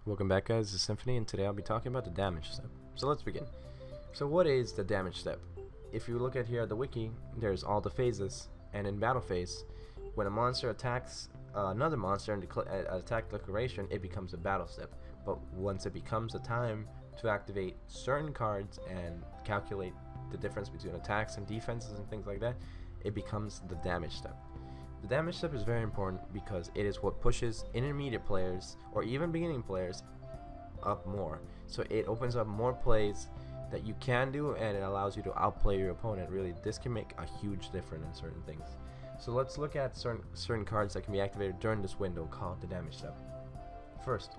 Welcome back, guys. This is Symphony, and today I'll be talking about the damage step. So let's begin. So what is the damage step? If you look at here at the wiki, there's all the phases, and in battle phase, when a monster attacks another monster and attack declaration, it becomes a battle step. But once it becomes a time to activate certain cards and calculate the difference between attacks and defenses and things like that, it becomes the damage step. The damage step is very important because it is what pushes intermediate players or even beginning players up more. So it opens up more plays that you can do, and it allows you to outplay your opponent. Really, this can make a huge difference in certain things. So let's look at certain cards that can be activated during this window called the damage step. First,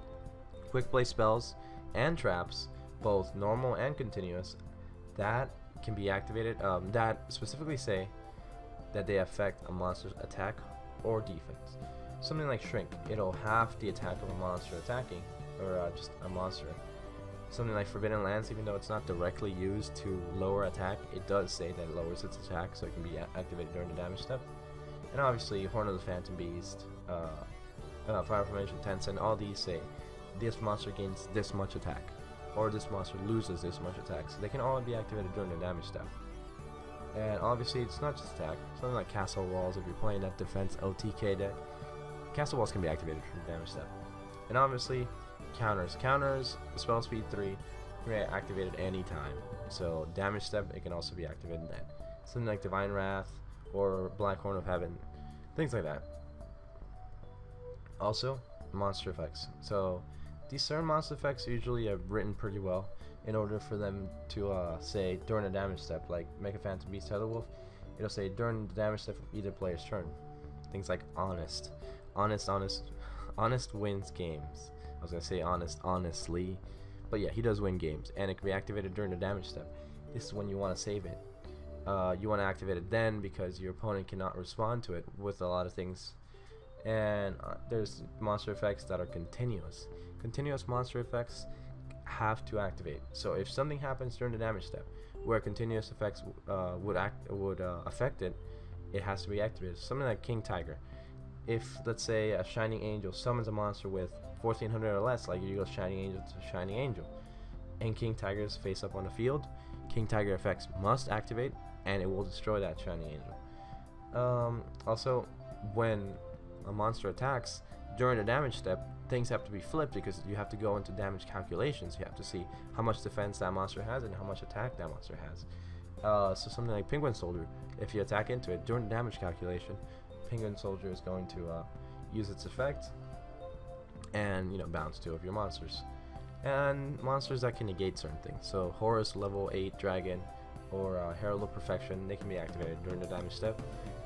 quick play spells and traps, both normal and continuous, that can be activated, that specifically say that they affect a monster's attack or defense. Something like Shrink, it'll half the attack of a monster attacking, or just a monster. Something like Forbidden Lands, even though it's not directly used to lower attack, it does say that it lowers its attack, so it can be activated during the damage step. And obviously, Horn of the Phantom Beast, Fire Formation Tencent, all these say this monster gains this much attack, or this monster loses this much attack, so they can all be activated during the damage step. And obviously, it's not just attack. Something like Castle Walls, if you're playing that defense LTK deck, Castle Walls can be activated from the damage step. And obviously, counters. Counters, spell speed 3, can be activated anytime. So, damage step, it can also be activated then. Something like Divine Wrath or Black Horn of Heaven, things like that. Also, monster effects. So, these certain monster effects usually are written pretty well in order for them to say during a damage step, like Mega Phantom Beast Tetherwolf, it'll say during the damage step of either player's turn. Things like honest wins games. I was gonna say honestly, but yeah, he does win games, and it can be activated during the damage step. This is when you want to save it. You want to activate it then because your opponent cannot respond to it with a lot of things. And there's monster effects that are continuous. Continuous monster effects have to activate. So if something happens during the damage step where continuous effects would affect it, it has to be activated. Something like King Tiger. If, let's say, a Shining Angel summons a monster with 1400 or less, like YuGiOh Shining Angel to Shining Angel, and King Tiger is face up on the field, King Tiger effects must activate, and it will destroy that Shining Angel. Also, when a monster attacks during the damage step, things have to be flipped because you have to go into damage calculations. You have to see how much defense that monster has and how much attack that monster has. So something like Penguin Soldier, if you attack into it during the damage calculation, Penguin Soldier is going to use its effect and bounce 2 of your monsters. And monsters that can negate certain things. So Horus level 8 Dragon or Herald of Perfection, they can be activated during the damage step.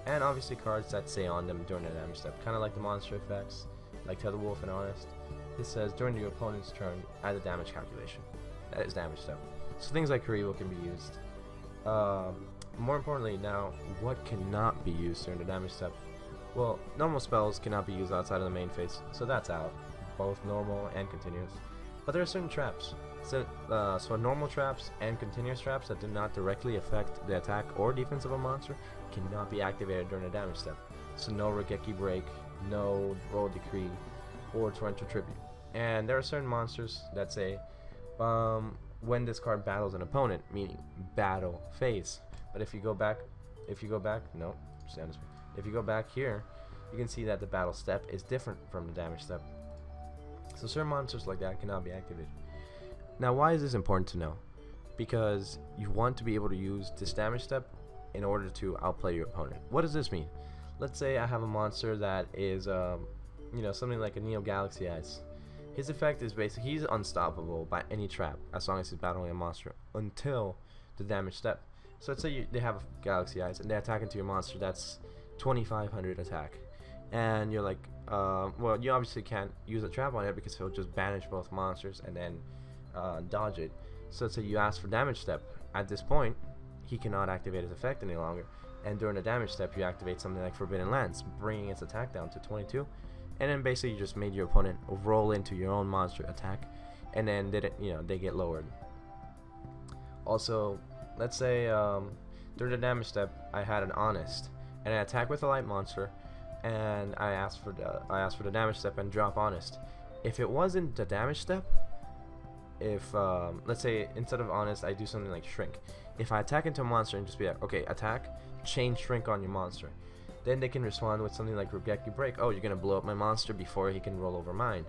And obviously cards that say on them during the damage step, kind of like the monster effects, like Tetherwolf and Honest. It says during your opponent's turn, add a damage calculation. That is damage step. So things like YuGiOh can be used. More importantly now, what cannot be used during the damage step? Well, normal spells cannot be used outside of the main phase, so that's out, both normal and continuous. But there are certain traps. So normal traps and continuous traps that do not directly affect the attack or defense of a monster cannot be activated during the damage step. So no Regeki Break, no Royal Decree, or Torrential Tribute. And there are certain monsters that say when this card battles an opponent, meaning battle phase. But if you go back, no, stand this way. If you go back here, you can see that the battle step is different from the damage step. So certain monsters like that cannot be activated. Now, why is this important to know? Because you want to be able to use this damage step in order to outplay your opponent. What does this mean? Let's say I have a monster that is, something like a Neo Galaxy Eyes. His effect is basically he's unstoppable by any trap as long as he's battling a monster until the damage step. So let's say they have Galaxy Eyes and they attack into your monster that's 2500 attack, and you're like, well, you obviously can't use a trap on it because he'll just banish both monsters and then dodge it. So let's say you ask for damage step. At this point, he cannot activate his effect any longer, and during the damage step you activate something like Forbidden Lands, bringing its attack down to 22, and then basically you just made your opponent roll into your own monster attack, and then they get lowered. Also, let's say during the damage step I had an Honest, and I attack with a light monster, and I ask for the damage step and drop Honest. If it wasn't the damage step, if let's say instead of honest I do something like shrink, if I attack into a monster and just be like, okay, attack, chain shrink on your monster, then they can respond with something like Regeki break. Oh, you're gonna blow up my monster before he can roll over mine.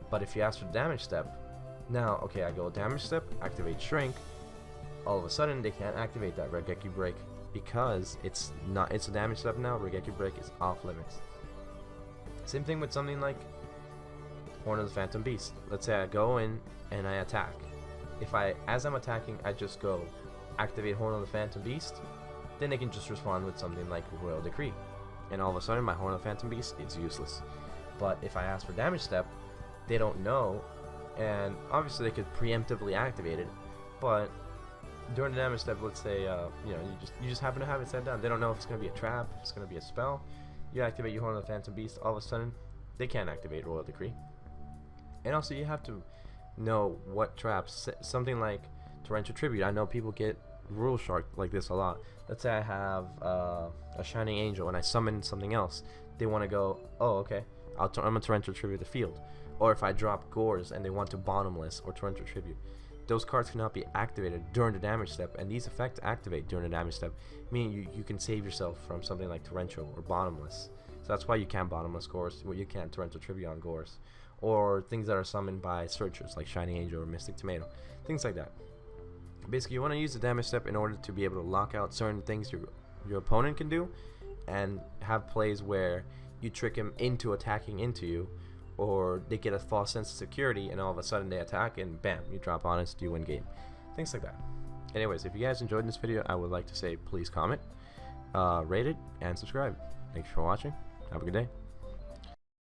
But if you ask for the damage step, now okay, I go damage step, activate shrink, all of a sudden they can't activate that Regeki break because it's a damage step now. Regeki break is off limits. Same thing with something like Horn of the Phantom Beast. Let's say I go in and I attack. If as I'm attacking, I just go activate Horn of the Phantom Beast, then they can just respond with something like Royal Decree, and all of a sudden my Horn of the Phantom Beast is useless. But if I ask for damage step, they don't know, and obviously they could preemptively activate it, but during the damage step, let's say you just happen to have it set down. They don't know if it's going to be a trap, if it's going to be a spell. You activate your Horn of the Phantom Beast, all of a sudden they can't activate Royal Decree. And also you have to know what traps. Something like Torrential Tribute, I know people get rule shark like this a lot. Let's say I have a Shining Angel and I summon something else. They want to go, oh okay, I'm gonna Torrential Tribute the field. Or if I drop Gores and they want to Bottomless or Torrential Tribute, those cards cannot be activated during the damage step, and these effects activate during the damage step, meaning you can save yourself from something like Torrential or Bottomless. So that's why you can't Bottomless Gores, you can't Torrential Tribute on Gores. Or things that are summoned by searchers like Shining Angel or Mystic Tomato, things like that. Basically, you want to use the damage step in order to be able to lock out certain things your opponent can do, and have plays where you trick him into attacking into you, or they get a false sense of security and all of a sudden they attack and bam, you drop honest, you win game. Things like that. Anyways, if you guys enjoyed this video, I would like to say please comment, rate it, and subscribe. Thanks for watching. Have a good day.